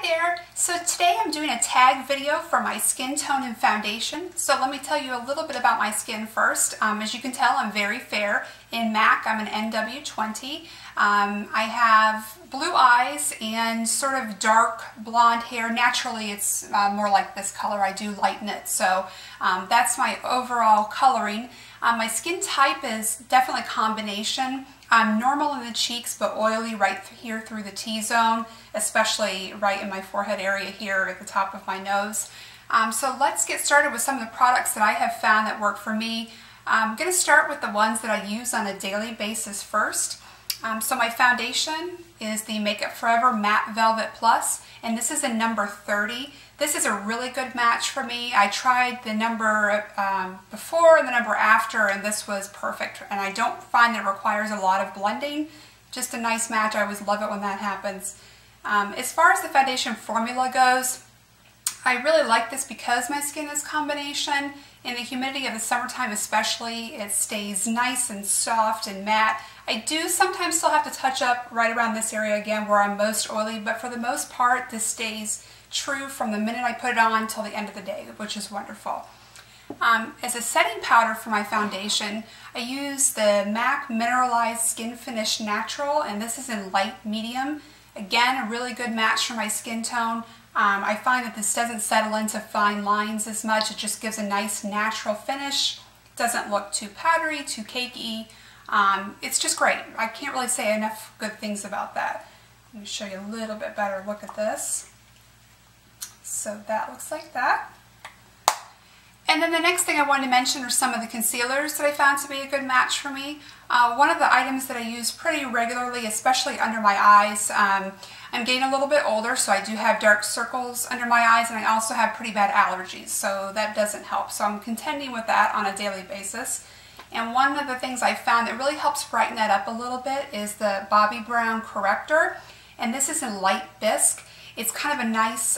there! So today I'm doing a tag video for my skin tone and foundation. So let me tell you a little bit about my skin first. As you can tell, I'm very fair. In MAC, I'm an NW20. I have blue eyes and sort of dark blonde hair. Naturally, it's more like this color. I do lighten it, so that's my overall coloring. My skin type is definitely a combination. I'm normal in the cheeks, but oily right here through the T-zone, especially right in my forehead area here at the top of my nose. So let's get started with some of the products that I have found that work for me. I'm going to start with the ones that I use on a daily basis first. So my foundation is the Make Up Forever Matte Velvet Plus, and this is in number 30. This is a really good match for me. I tried the number before and the number after, and this was perfect. And I don't find that it requires a lot of blending. Just a nice match. I always love it when that happens. As far as the foundation formula goes, I really like this because my skin is combination. In the humidity of the summertime especially, it stays nice and soft and matte. I do sometimes still have to touch up right around this area again where I'm most oily, but for the most part this stays true from the minute I put it on till the end of the day, which is wonderful. As a setting powder for my foundation, I use the MAC Mineralized Skin Finish Natural, and this is in light medium. Again, a really good match for my skin tone. I find that this doesn't settle into fine lines as much. It just gives a nice natural finish. It doesn't look too powdery, too cakey. It's just great. I can't really say enough good things about that. Let me show you a little bit better look at this. So that looks like that. And then the next thing I wanted to mention are some of the concealers that I found to be a good match for me. One of the items that I use pretty regularly, especially under my eyes, I'm getting a little bit older, so I do have dark circles under my eyes, and I also have pretty bad allergies, so that doesn't help. So I'm contending with that on a daily basis. And one of the things I found that really helps brighten that up a little bit is the Bobbi Brown Corrector, and this is in light bisque. It's kind of a nice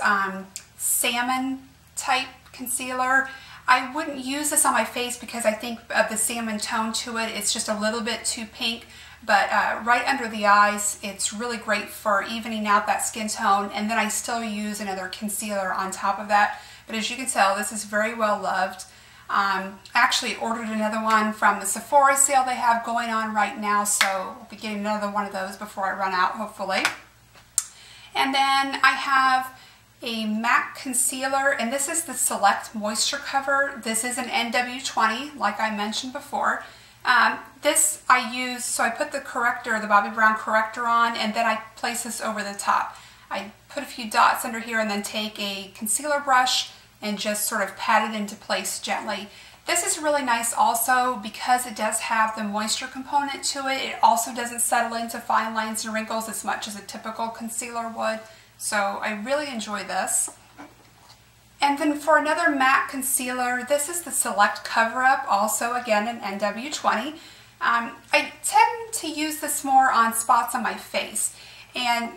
salmon type concealer. I wouldn't use this on my face because I think of the salmon tone to it. It's just a little bit too pink, but right under the eyes, it's really great for evening out that skin tone, and then I still use another concealer on top of that. But as you can tell, this is very well loved. I actually ordered another one from the Sephora sale they have going on right now, so I'll be getting another one of those before I run out, hopefully. And then I have a MAC concealer, and this is the Select Moisture Cover. This is an NW20, like I mentioned before. This I use, so I put the corrector, the Bobbi Brown Corrector on, and then I place this over the top. I put a few dots under here and then take a concealer brush and just sort of pat it into place gently. This is really nice also because it does have the moisture component to it. It also doesn't settle into fine lines and wrinkles as much as a typical concealer would. So I really enjoy this. And then for another matte concealer, this is the Select Cover Up, also again an NW20. I tend to use this more on spots on my face. And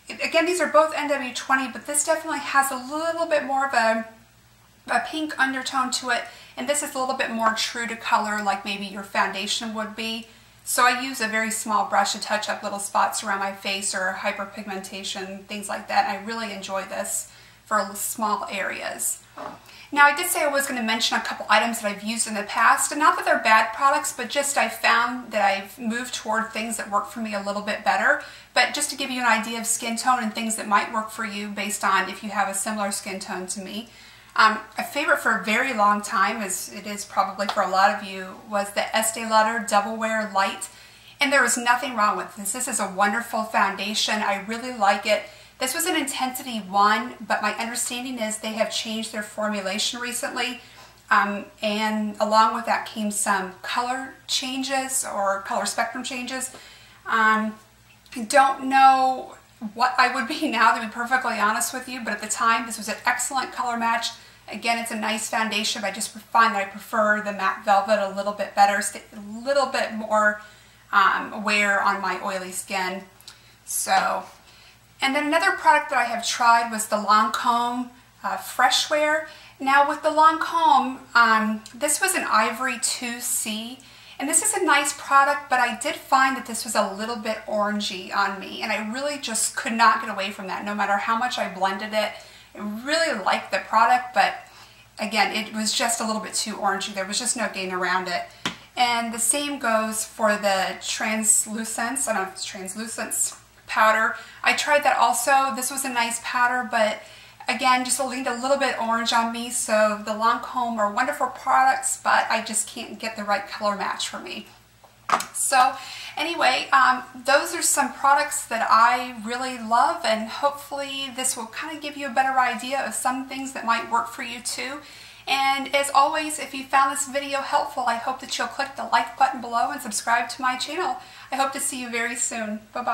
again, these are both NW20, but this definitely has a little bit more of a pink undertone to it, and this is a little bit more true to color like maybe your foundation would be. So I use a very small brush to touch up little spots around my face or hyperpigmentation, things like that, and I really enjoy this for small areas. Now I did say I was going to mention a couple items that I've used in the past, and not that they're bad products, but just I found that I've moved toward things that work for me a little bit better. But just to give you an idea of skin tone and things that might work for you based on if you have a similar skin tone to me. A favorite for a very long time, as it is probably for a lot of you, was the Estee Lauder Double Wear Light. And there was nothing wrong with this. This is a wonderful foundation. I really like it. This was an Intensity 1, but my understanding is they have changed their formulation recently. And along with that came some color changes or color spectrum changes. I don't know what I would be now, to be perfectly honest with you, but at the time this was an excellent color match. Again, it's a nice foundation, but I just find that I prefer the matte velvet a little bit better, a little bit more wear on my oily skin. So, and then another product that I have tried was the Lancome Fresh Wear. Now with the Lancome, this was an Ivory 2C, And this is a nice product, but I did find that this was a little bit orangey on me, and I really just could not get away from that no matter how much I blended it. I really liked the product, but again, it was just a little bit too orangey. There was just no getting around it. And the same goes for the translucence, I don't know if it's translucence powder. I tried that also. This was a nice powder, but again, just leaned a little bit orange on me. So the Lancome are wonderful products, but I just can't get the right color match for me. So anyway, those are some products that I really love, and hopefully this will kind of give you a better idea of some things that might work for you too. And as always, if you found this video helpful, I hope that you'll click the like button below and subscribe to my channel. I hope to see you very soon. Bye-bye.